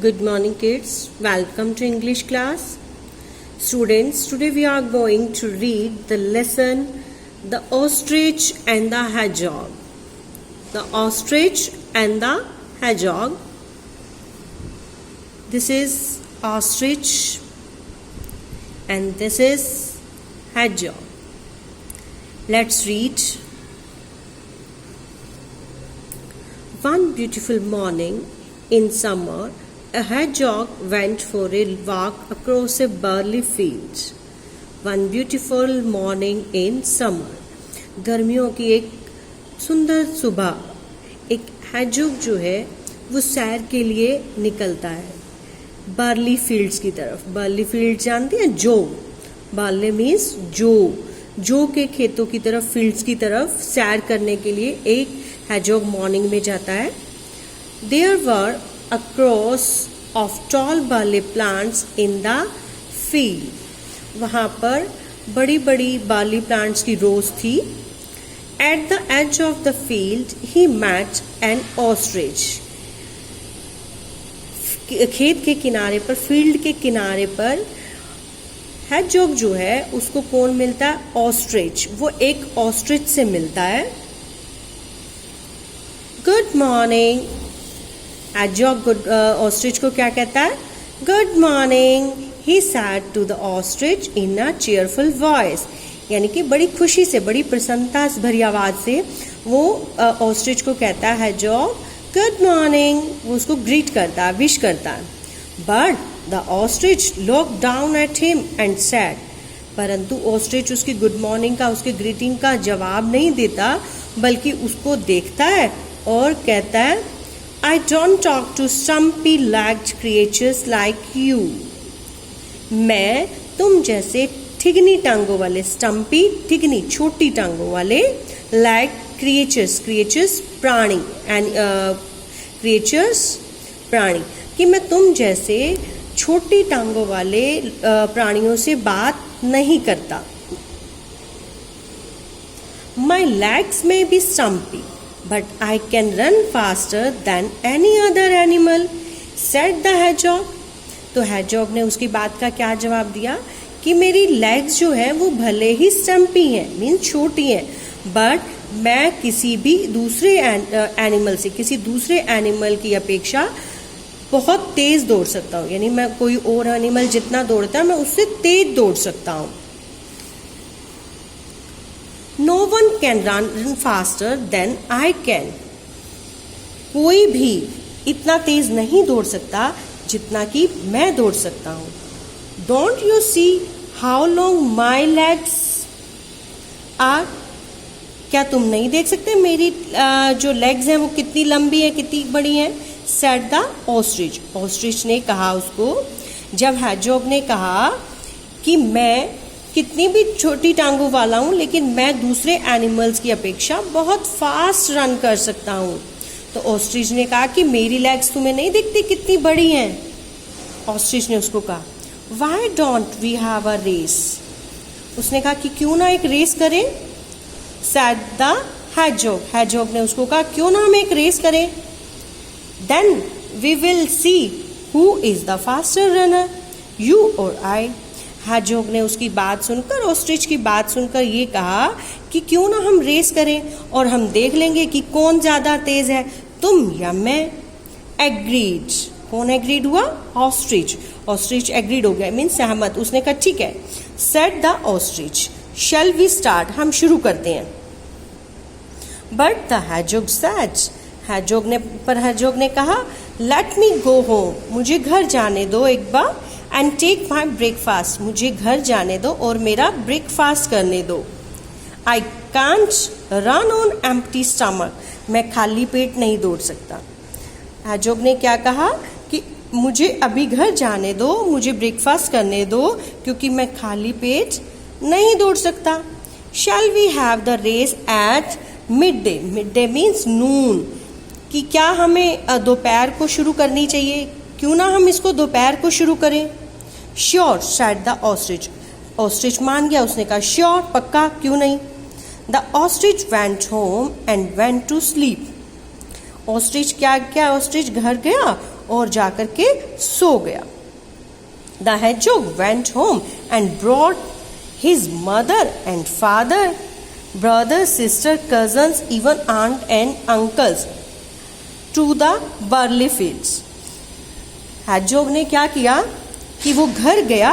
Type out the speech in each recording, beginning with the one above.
Good morning kids, welcome to English class. Students, today we are going to read the lesson The Ostrich and the Hedgehog. The Ostrich and the Hedgehog. This is Ostrich and this is Hedgehog. Let's read. One beautiful morning in summer, a hedgehog went for a walk across a barley field. One beautiful morning in summer. गर्मियों की एक सुंदर सुबह एक hedgehog जो है वो सैर के लिए निकलता है बार्ली फील्ड्स की तरफ. बार्ली फील्ड जानते हैं? जो बार्ली मीन्स जो के खेतों की तरफ, फील्ड्स की तरफ सैर करने के लिए एक hedgehog मॉर्निंग में जाता है. There were a cross of tall barley plants in the field. वहाँ पर बड़ी बड़ी barley plants की रोज थी. At the edge of the field, he met an ostrich. खेत के किनारे पर, फील्ड के किनारे पर hedgehog जो है उसको कौन मिलता है? ऑस्ट्रिच. वो एक ऑस्ट्रिच से मिलता है. Good morning. hedgehog ऑस्ट्रिच को क्या कहता है? Good morning. He said to the ostrich in a cheerful voice. यानी कि बड़ी खुशी से, बड़ी प्रसन्नता भरी आवाज से वो ऑस्ट्रिच को कहता है hedgehog गुड मॉर्निंग. वो उसको ग्रीट करता है, विश करता है. But the ostrich looked down at him and sad. परंतु ऑस्ट्रिच उसकी गुड मॉर्निंग का, उसके ग्रीटिंग का जवाब नहीं देता, बल्कि उसको देखता है और कहता है I don't talk to stumpy-legged creatures like you. मैं तुम जैसे ठिगनी टांगों वाले, स्टम्पी ठिगनी छोटी टांगों वाले, like creatures प्राणी, and creatures प्राणी, कि मैं तुम जैसे छोटी टांगों वाले प्राणियों से बात नहीं करता. My legs may be stumpy, but I can run faster than any other animal, said the hedgehog. तो hedgehog ने उसकी बात का क्या जवाब दिया कि मेरी legs जो है वो भले ही स्टम्पी हैं, मीन्स छोटी हैं, बट मैं किसी भी दूसरे एनिमल से, किसी दूसरे एनिमल की अपेक्षा बहुत तेज दौड़ सकता हूँ. यानी मैं कोई और एनिमल जितना दौड़ता है मैं उससे तेज दौड़ सकता हूँ. No one can run faster than I can. कोई भी इतना तेज नहीं दौड़ सकता जितना कि मैं दौड़ सकता हूँ. Don't you see how long my legs are? क्या तुम नहीं देख सकते मेरी जो legs हैं वो कितनी लंबी है, कितनी बड़ी हैं? Said the ostrich. Ostrich ने कहा उसको, जब hedgehog ने कहा कि मैं कितनी भी छोटी टांगों वाला हूं लेकिन मैं दूसरे एनिमल्स की अपेक्षा बहुत फास्ट रन कर सकता हूं, तो ऑस्ट्रिच ने कहा कि मेरी लेग्स तुम्हें नहीं दिखती कितनी बड़ी हैं? ऑस्ट्रिच ने उसको कहा why don't we have a race. उसने कहा कि क्यों ना एक रेस करें. Sad the hedgehog. hedgehog ने उसको कहा क्यों ना हम एक रेस करें. Then we will see who is the faster runner, you और आई. hedgehog ने उसकी बात सुनकर, ऑस्ट्रिच की बात सुनकर ये कहा कि क्यों ना हम रेस करें और हम देख लेंगे कि कौन ज्यादा तेज है, तुम या मैं. एग्रीड. कौन एग्रीड हुआ? ऑस्ट्रिच. ऑस्ट्रिच एग्रीड हो गया, मीन्स सहमत. उसने कहा ठीक है. Said the ostrich shall we start. हम शुरू करते हैं. But the hedgehog said. hedgehog ने कहा लेट मी गो होम. मुझे घर जाने दो एक बार. And take my breakfast. मुझे घर जाने दो और मेरा ब्रेकफास्ट करने दो. I can't run on empty stomach. मैं खाली पेट नहीं दौड़ सकता. hedgehog ने क्या कहा कि मुझे अभी घर जाने दो, मुझे ब्रेकफास्ट करने दो, क्योंकि मैं खाली पेट नहीं दौड़ सकता. Shall we have the race at midday. Midday means noon. कि क्या हमें दोपहर को शुरू करनी चाहिए? क्यों ना हम इसको दोपहर को शुरू करें. Sure said the ostrich. Ostrich मान गया. उसने कहा श्योर, पक्का, क्यों नहीं. The ostrich went home and went to sleep. Ostrich क्या ऑस्ट्रिच घर गया और जाकर के सो गया। The hedgehog went home and brought his mother and father, brother, sister, cousins, even aunt and uncles to the barley fields. hedgehog ने क्या किया कि वो घर गया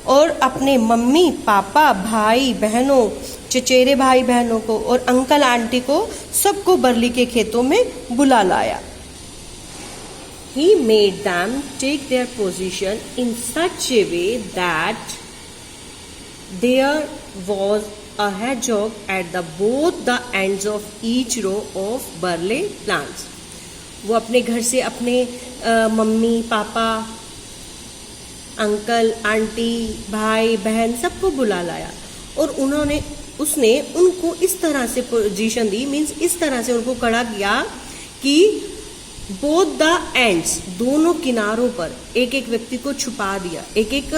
और अपने मम्मी पापा भाई बहनों चचेरे भाई बहनों को और अंकल आंटी को सबको बरली के खेतों में बुला लाया। He made them take their position in such a way that there was a hedgehog at both the ends of each row of barley plants. वो अपने घर से अपने मम्मी पापा अंकल आंटी भाई बहन सबको बुला लाया और उसने उनको इस तरह से पोजीशन दी, मीन्स इस तरह से उनको खड़ा किया कि बोथ द एंड्स दोनों किनारों पर एक एक व्यक्ति को छुपा दिया, एक एक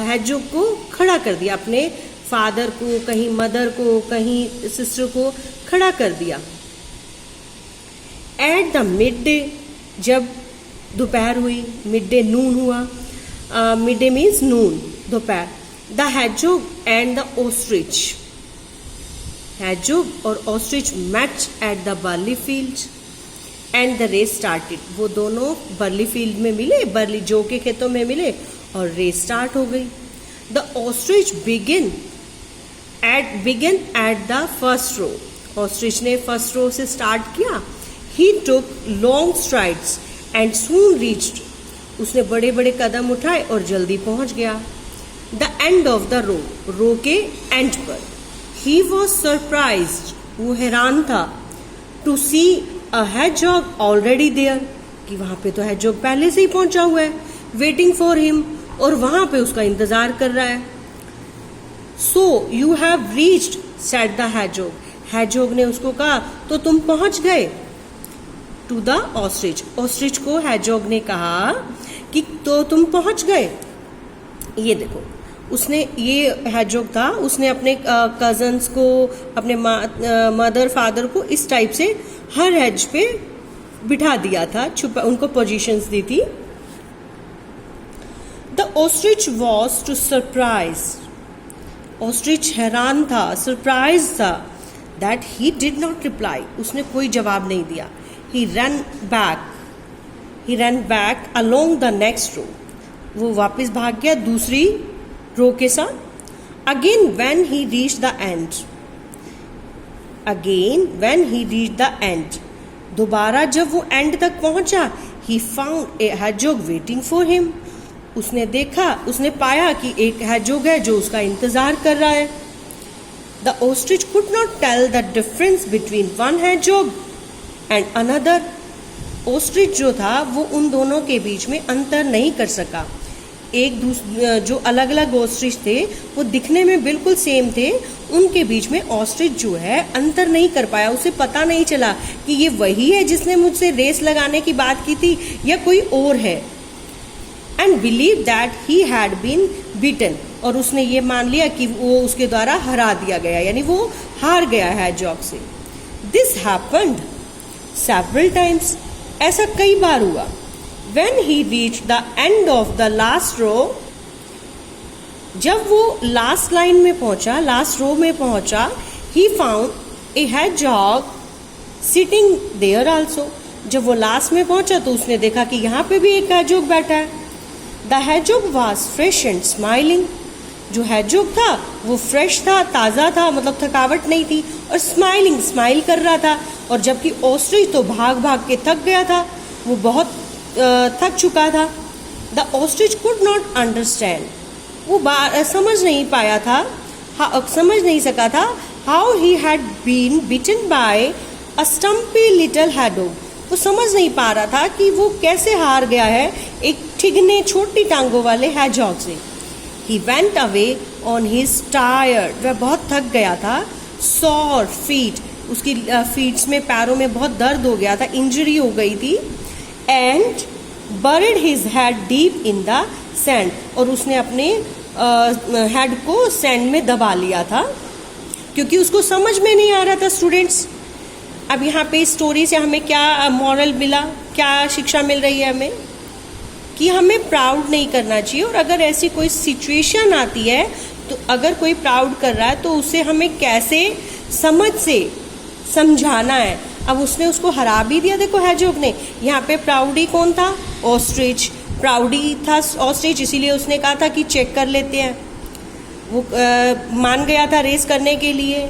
hedgehog को खड़ा कर दिया, अपने फादर को कहीं मदर को कहीं सिस्टर को खड़ा कर दिया। एट द मिड डे, जब दोपहर हुई, मिड डे नून हुआ, मिड डे मीन्स नून दोपहर, the hedgehog and the ostrich, hedgehog और ostrich met at the barley field and the race started. वो दोनों बर्ली फील्ड में मिले, बर्ली जौ के खेतों में मिले और रेस स्टार्ट हो गई। The ostrich began at the first row. ostrich ने फर्स्ट रो से स्टार्ट किया। He took long strides and soon reached. उसने बड़े बड़े कदम उठाए और जल्दी पहुंच गया। The end of the row, रो के एंड पर। He was surprised, वो हैरान था, to see a hedgehog already there, कि वहां पे तो hedgehog पहले से ही पहुंचा हुआ है, waiting for him, और वहां पे उसका इंतजार कर रहा है। So you have reached, said the hedgehog. hedgehog ने उसको कहा तो तुम पहुंच गए। To the ostrich, ostrich को hedgehog ने कहा कि तो तुम पहुंच गए। ये देखो, उसने ये hedgehog था, उसने अपने कजन्स को, अपने मदर फादर को इस टाइप से हर हेज पे बिठा दिया था, छुपा उनको पोजीशंस दी थी। The ostrich was too surprise, ostrich हैरान था, सरप्राइज था, that he did not reply, उसने कोई जवाब नहीं दिया। He run back along the next row, वो वापस भाग गया दूसरी रो के साथ। Again when he reached the end, again when he reached the end, दोबारा जब वो एंड तक पहुंचा, he found a hedgehog waiting for him, उसने देखा, उसने पाया कि एक hedgehog है जो उसका इंतजार कर रहा है। The ostrich could not tell the difference between one hedgehog and another, ostrich जो था वो उन दोनों के बीच में अंतर नहीं कर सका। एक दूसरे जो अलग अलग ऑस्ट्रिच थे वो दिखने में बिल्कुल सेम थे, उनके बीच में ऑस्ट्रिच जो है अंतर नहीं कर पाया, उसे पता नहीं चला कि ये वही है जिसने मुझसे रेस लगाने की बात की थी या कोई और है। And believe that he had been beaten, और उसने ये मान लिया कि वो उसके द्वारा हरा दिया गया, यानी वो हार गया hedgehog से। दिस हैपेंड सेवरल टाइम्स, ऐसा कई बार हुआ। When he reached the end of the last row, जब वो लास्ट लाइन में पहुंचा, लास्ट रो में पहुंचा, he found a hedgehog sitting there also. जब वो लास्ट में पहुंचा तो उसने देखा कि यहाँ पे भी एक hedgehog बैठा है। The hedgehog was fresh and smiling. जो hedgehog था वो फ्रेश था, ताज़ा था, मतलब थकावट नहीं थी, और स्माइल कर रहा था। और जबकि ostrich तो भाग भाग के थक गया था, वो बहुत थक चुका था। The ostrich could not understand, वो समझ नहीं पाया था, समझ नहीं सका था how he had been beaten by a stumpy little hedgehog, वो समझ नहीं पा रहा था कि वो कैसे हार गया है एक ठिगने छोटी टांगों वाले hedgehog से। He went away on his tired, वह बहुत थक गया था। सॉर फीट, उसकी फीट्स में, पैरों में बहुत दर्द हो गया था, इंजरी हो गई थी। And buried his head deep in the sand, और उसने अपने हेड को सैंड में दबा लिया था, क्योंकि उसको समझ में नहीं आ रहा था स्टूडेंट्स अब यहाँ पे इस स्टोरी से हमें क्या मॉरल मिला, क्या शिक्षा मिल रही है हमें? कि हमें प्राउड नहीं करना चाहिए, और अगर ऐसी कोई सिचुएशन आती है तो अगर कोई प्राउड कर रहा है तो उसे हमें कैसे समझ से समझाना है। अब उसने उसको हरा भी दिया, देखो हैजॉग ने। यहाँ पे प्राउडी कौन था? ऑस्ट्रिच। प्राउडी था ऑस्ट्रिच, इसीलिए उसने कहा था कि चेक कर लेते हैं। वो मान गया था रेस करने के लिए,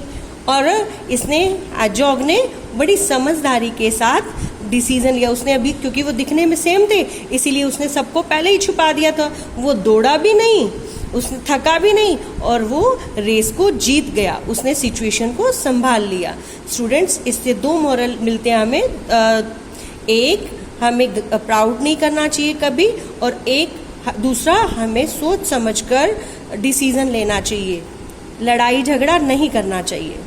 और इसने हैजॉग ने बड़ी समझदारी के साथ डिसीजन लिया। उसने अभी, क्योंकि वो दिखने में सेम थे, इसीलिए उसने सबको पहले ही छुपा दिया था। वो दौड़ा भी नहीं, उसने थका भी नहीं, और वो रेस को जीत गया। उसने सिचुएशन को संभाल लिया। स्टूडेंट्स, इससे दो मॉरल मिलते हैं हमें। एक, हमें प्राउड नहीं करना चाहिए कभी, और दूसरा, हमें सोच समझकर डिसीजन लेना चाहिए। लड़ाई झगड़ा नहीं करना चाहिए।